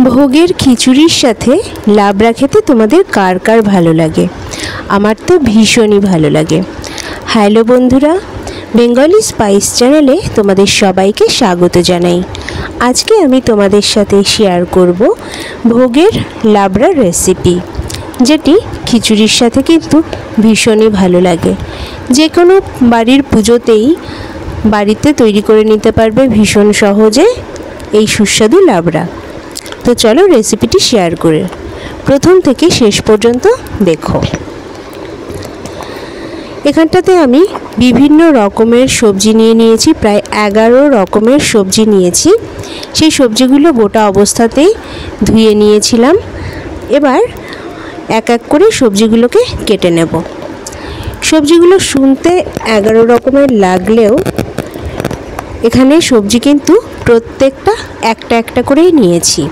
ভোগের খিচুড়ির সাথে লাবড়া খেতে তোমাদের কার কার ভালো লাগে? আমার তো ভীষণই ভালো লাগে। হ্যালো বন্ধুরা, বেঙ্গলি স্পাইস চ্যানেলে তোমাদের সবাইকে স্বাগত জানাই। আজকে আমি তোমাদের সাথে শেয়ার করব ভোগের লাবড়ার রেসিপি, যেটি খিচুড়ির সাথে কিন্তু ভীষণই ভালো লাগে। যে কোনো বাড়ির পুজোতেই বাড়িতে তৈরি করে নিতে পারবে ভীষণ সহজে এই সুস্বাদু লাবড়া। তো চলো রেসিপিটি শেয়ার করে প্রথম থেকে শেষ পর্যন্ত দেখো। এখানটাতে আমি বিভিন্ন রকমের সবজি নিয়েছি, প্রায় 11 রকমের সবজি নিয়েছি। সেই সবজিগুলো গোটা অবস্থাতেই ধুয়ে নিয়েছিলাম। এবার এক এক করে সবজিগুলোকে কেটে নেব। সবজিগুলো শুনতে 11 রকমের লাগলেও এখানে সবজি কিন্তু প্রত্যেকটা একটা একটা করেই নিয়েছি।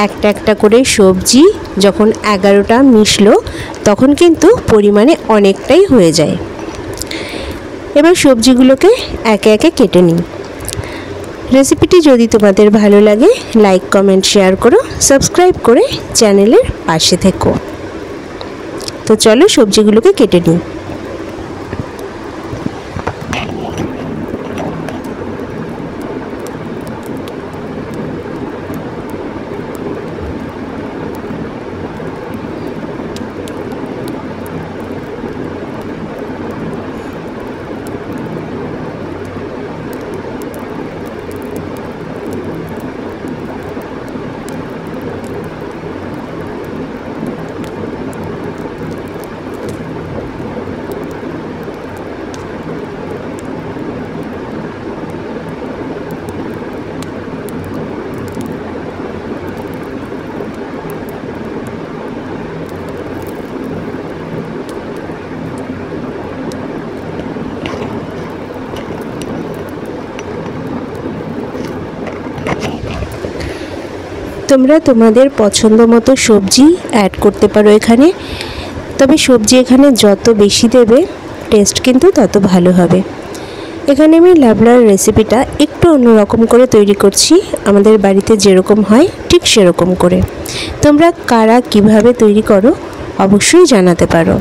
একটা একটা করে সবজি যখন 11টা মিশলো তখন কিন্তু পরিমাণে অনেকটাই হয়ে যায়। এবার সবজিগুলোকে একে একে কেটে নিই। রেসিপিটি যদি তোমাদের ভালো লাগে লাইক কমেন্ট শেয়ার করো, সাবস্ক্রাইব করে চ্যানেলের পাশে থেকো। তো চলো সবজিগুলোকে কেটে নিই। তোমরা তোমাদের পছন্দ মতো সবজি অ্যাড করতে পারো এখানে, তবে সবজি এখানে যত বেশি দেবে টেস্ট কিন্তু তত ভালো হবে। এখানে আমি লাবড়ার রেসিপিটা একটু অন্যরকম করে তৈরি করছি, আমাদের বাড়িতে যেরকম হয় ঠিক সেরকম করে। তোমরা কারা কিভাবে তৈরি করো অবশ্যই জানাতে পারো।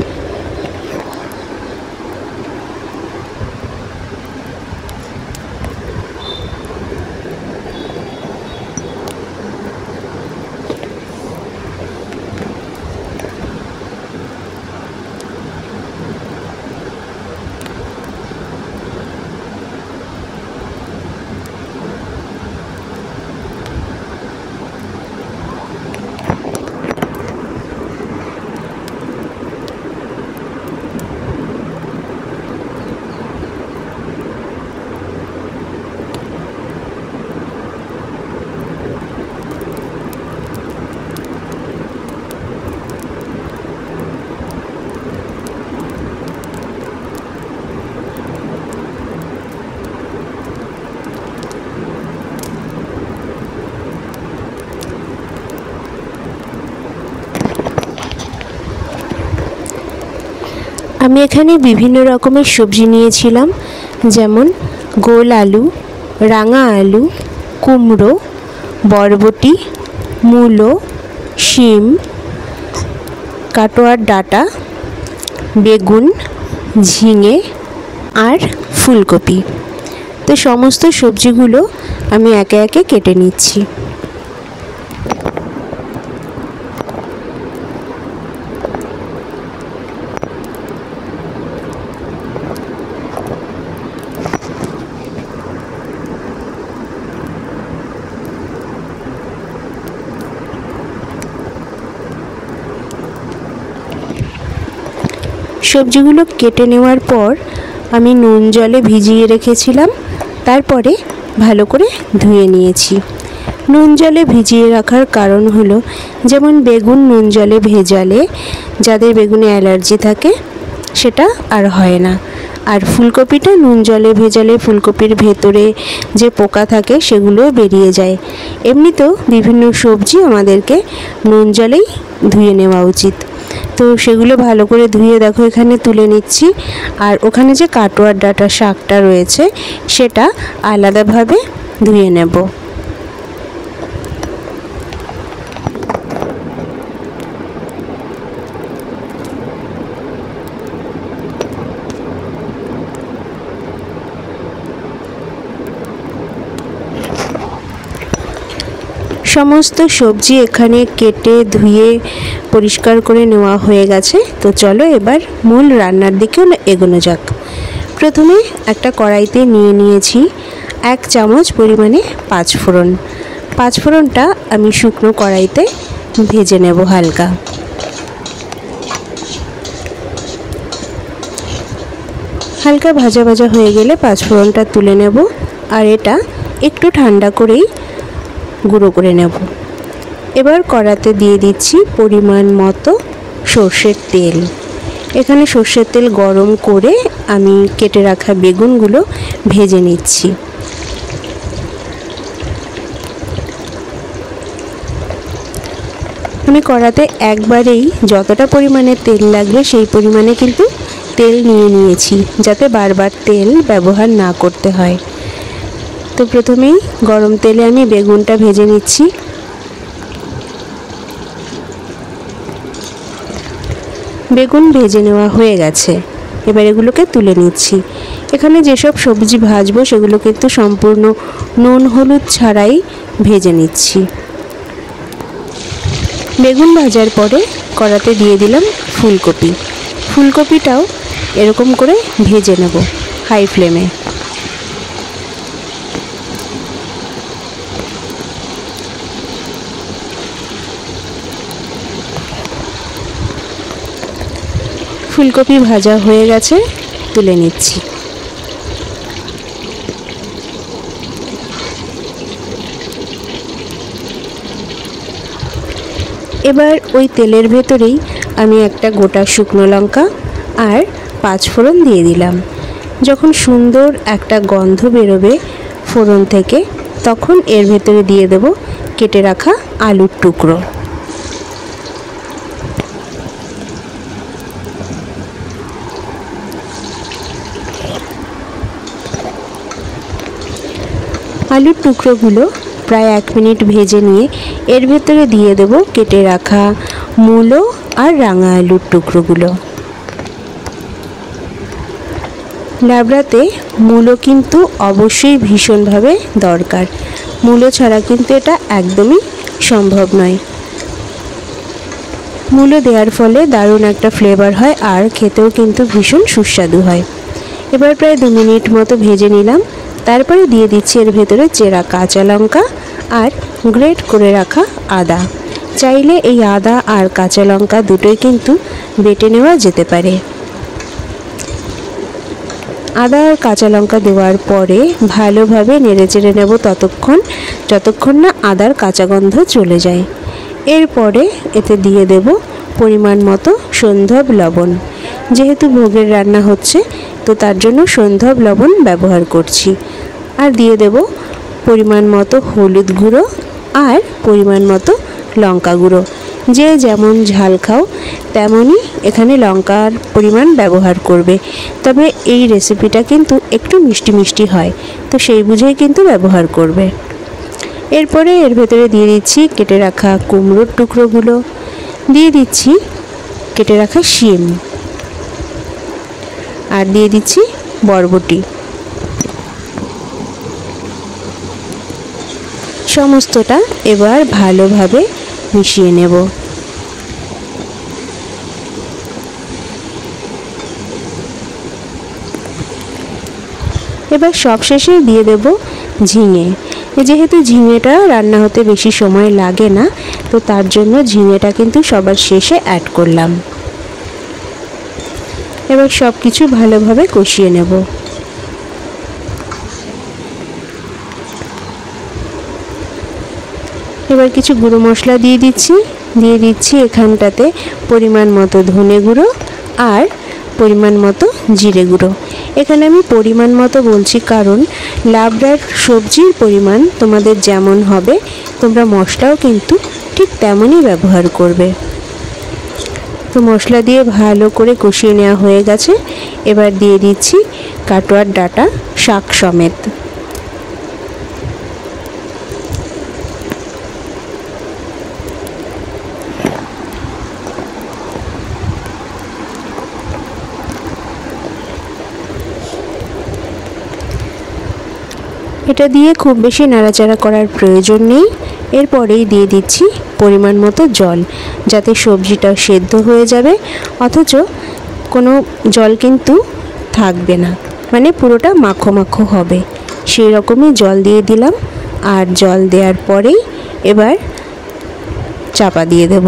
আমি এখানে বিভিন্ন রকমের সবজি নিয়েছিলাম, যেমন গোল আলু, রাঙা আলু, কুমড়ো, বরবটি, মূলো, শিম, কাটোয়ার ডাঁটা, বেগুন, ঝিঙে আর ফুলকপি। তো সমস্ত সবজিগুলো আমি একে একে কেটে নিচ্ছি। সবজিগুলো কেটে নেওয়ার পর আমি নুন জলে ভিজিয়ে রেখেছিলাম, তারপরে ভালো করে ধুয়ে নিয়েছি। নুন জলে ভিজিয়ে রাখার কারণ হলো, যেমন বেগুন নুন জলে ভেজালে যাদের বেগুনে অ্যালার্জি থাকে সেটা আর হয় না, আর ফুলকপিটা নুন জলে ভেজালে ফুলকপির ভেতরে যে পোকা থাকে সেগুলোও বেরিয়ে যায়। এমনিতেও বিভিন্ন সবজি আমাদেরকে নুন জলেই ধুয়ে নেওয়া উচিত। তো সেগুলো ভালো করে ধুয়ে দেখো এখানে তুলে নিচ্ছি। আর ওখানে যে কাটোয়ার ডাঁটা শাকটা রয়েছে সেটা আলাদাভাবে ধুয়ে নেব। সমস্ত সবজি এখানে কেটে ধুয়ে পরিষ্কার করে নেওয়া হয়ে গেছে। তো চলো এবার মূল রান্নার দিকে এগোনো যাক। প্রথমে একটা কড়াইতে নিয়ে নিয়েছি 1 চামচ পরিমাণে পাঁচফোড়ন। পাঁচফোড়নটা আমি শুকনো কড়াইতে ভেজে নেব হালকা। হালকা ভাজা ভাজা হয়ে গেলে পাঁচফোড়নটা তুলে নেব, আর এটা একটু ঠান্ডা করেই গুঁড়ো করে নেব। এবার কড়াতে দিয়ে দিচ্ছি পরিমাণ মতো সর্ষের তেল। এখানে সর্ষের তেল গরম করে আমি কেটে রাখা বেগুনগুলো ভেজে নিচ্ছি। আমি কড়াতে একবারেই যতটা পরিমাণে তেল লাগবে সেই পরিমাণে কিন্তু তেল নিয়ে নিয়েছি, যাতে বারবার তেল ব্যবহার না করতে হয়। তো প্রথমেই গরম তেলে আমি বেগুনটা ভেজে নিচ্ছি। বেগুন ভেজে নেওয়া হয়ে গেছে, এবার এগুলোকে তুলে নিচ্ছি। এখানে যেসব সবজি ভাজবো সেগুলো কিন্তু সম্পূর্ণ নুন হলুদ ছাড়াই ভেজে নিচ্ছি। বেগুন ভাজার পরে কড়াতে দিয়ে দিলাম ফুলকপি। ফুলকপিটাও এরকম করে ভেজে নেব হাই ফ্লেমে। ফুলকপি ভাজা হয়ে গেছে, তুলে নিচ্ছি। এবার ওই তেলের ভেতরেই আমি একটা গোটা শুকনো লঙ্কা আর পাঁচফোড়ন দিয়ে দিলাম। যখন সুন্দর একটা গন্ধ বেরোবে ফোড়ন থেকে, তখন এর ভেতরে দিয়ে দেব কেটে রাখা আলুর টুকরো। আলুর টুকরোগুলো প্রায় 1 মিনিট ভেজে নিয়ে এর ভেতরে দিয়ে দেব কেটে রাখা মূলো আর রাঙা আলুর টুকরোগুলো। লাবড়াতে মূলো কিন্তু অবশ্যই ভীষণভাবে দরকার। মূলো ছাড়া কিন্তু এটা একদমই সম্ভব নয়। মূলো দেওয়ার ফলে দারুণ একটা ফ্লেভার হয়, আর খেতেও কিন্তু ভীষণ সুস্বাদু হয়। এবার প্রায় 2 মিনিট মতো ভেজে নিলাম। তারপরে দিয়ে দিচ্ছি এর ভেতরে চেরা কাঁচা লঙ্কা আর গ্রেট করে রাখা আদা। চাইলে এই আদা আর কাঁচা লঙ্কা দুটোই কিন্তু বেটে নেওয়া যেতে পারে। আদা আর কাঁচা লঙ্কা দেওয়ার পরে ভালোভাবে নেড়েচেড়ে নেব যতক্ষণ না আদার কাঁচা গন্ধ চলে যায়। এরপরে এতে দিয়ে দেব পরিমাণ মতো সন্ধব লবণ। যেহেতু ভোগের রান্না হচ্ছে, তো তার জন্য সন্ধব লবণ ব্যবহার করছি। আর দিয়ে দেব পরিমাণ মতো হলুদ গুঁড়ো আর পরিমাণ মতো লঙ্কা গুঁড়ো। যে যেমন ঝাল খাও তেমনই এখানে লঙ্কার পরিমাণ ব্যবহার করবে। তবে এই রেসিপিটা কিন্তু একটু মিষ্টি মিষ্টি হয়, তো সেই বুঝেই কিন্তু ব্যবহার করবে। এরপরে এর ভেতরে দিয়ে দিচ্ছি কেটে রাখা কুমড়োর টুকরোগুলো, দিয়ে দিচ্ছি কেটে রাখা শিম, আর দিয়ে দিচ্ছি বরবটি। সমস্তটা এবার ভালোভাবে মিশিয়ে নেব। এবার সবশেষে দিয়ে দেব ঝিঙে। যেহেতু ঝিঙেটা রান্না হতে বেশি সময় লাগে না, তো তার জন্য ঝিঙেটা কিন্তু সবার শেষে অ্যাড করলাম। এবার সব কিছু ভালোভাবে কষিয়ে নেব। এবার কিছু গুঁড়ো মশলা দিয়ে দিচ্ছি এখানটাতে পরিমাণ মতো ধনে গুঁড়ো আর পরিমাণ মতো জিরে গুঁড়ো। এখানে আমি পরিমাণ মতো বলছি কারণ লাবড়ার সবজির পরিমাণ তোমাদের যেমন হবে তোমরা মশলাও কিন্তু ঠিক তেমনই ব্যবহার করবে। তো মশলা দিয়ে ভালো করে কষিয়ে নেওয়া হয়ে গেছে। এবার দিয়ে দিচ্ছি কাটোয়ার ডাঁটা শাক সমেত। এটা দিয়ে খুব বেশি নাড়াচাড়া করার প্রয়োজন নেই। এরপরেই দিয়ে দিচ্ছি পরিমাণ মতো জল, যাতে সবজিটা সেদ্ধ হয়ে যাবে, অথচ কোনো জল কিন্তু থাকবে না, মানে পুরোটা মাখো মাখো হবে। সেই রকমই জল দিয়ে দিলাম। আর জল দেওয়ার পরেই এবার চাপা দিয়ে দেব।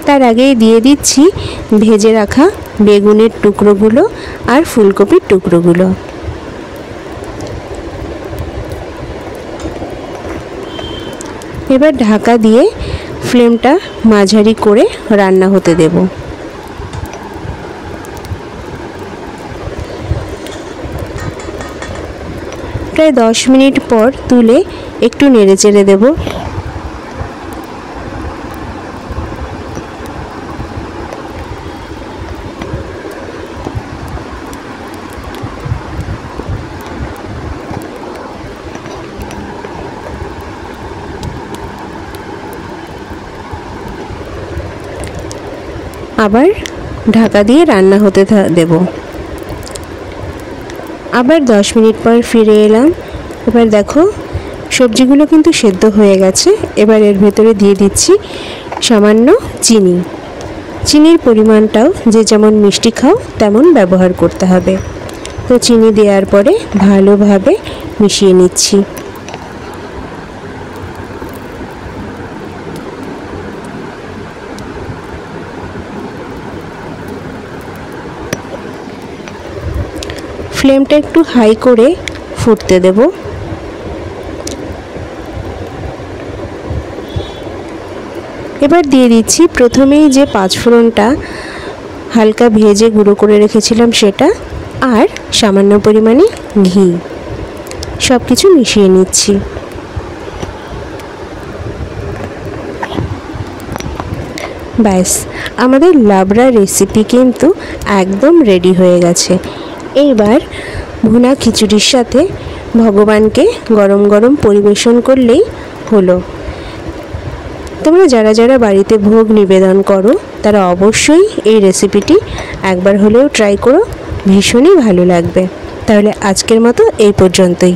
তার আগেই দিয়ে দিচ্ছি ভেজে রাখা বেগুনের টুকরোগুলো আর ফুলকপির টুকরোগুলো। এবার ঢাকা দিয়ে ফ্লেমটা মাঝারি করে রান্না হতে দেব। প্রায় 10 মিনিট পর তুলে একটু নেড়েচেড়ে দেব। আবার ঢাকা দিয়ে রান্না হতে দেব। আবার 10 মিনিট পর ফিরে এলাম। এবার দেখো সবজিগুলো কিন্তু সেদ্ধ হয়ে গেছে। এবার এর ভেতরে দিয়ে দিচ্ছি সামান্য চিনি। চিনির পরিমাণটাও যে যেমন মিষ্টি খাও তেমন ব্যবহার করতে হবে। তো চিনি দেওয়ার পরে ভালোভাবে মিশিয়ে নিচ্ছি। ফ্লেমটা একটু হাই করে ফুটতে দেব। এবার দিয়ে দিচ্ছি প্রথমেই যে পাঁচফোড়নটা হালকা ভেজে গুঁড়ো করে রেখেছিলাম সেটা, আর সামান্য পরিমাণে ঘি। সব কিছু মিশিয়ে নিচ্ছি। ব্যাস, আমাদের লাবড়া রেসিপি কিন্তু একদম রেডি হয়ে গেছে। এইবার ভুনা খিচুড়ির সাথে ভগবানকে গরম গরম পরিবেশন করলেই হলো। তোমরা যারা যারা বাড়িতে ভোগ নিবেদন করো তারা অবশ্যই এই রেসিপিটি একবার হলেও ট্রাই করো, ভীষণই ভালো লাগবে। তাহলে আজকের মতো এই পর্যন্তই।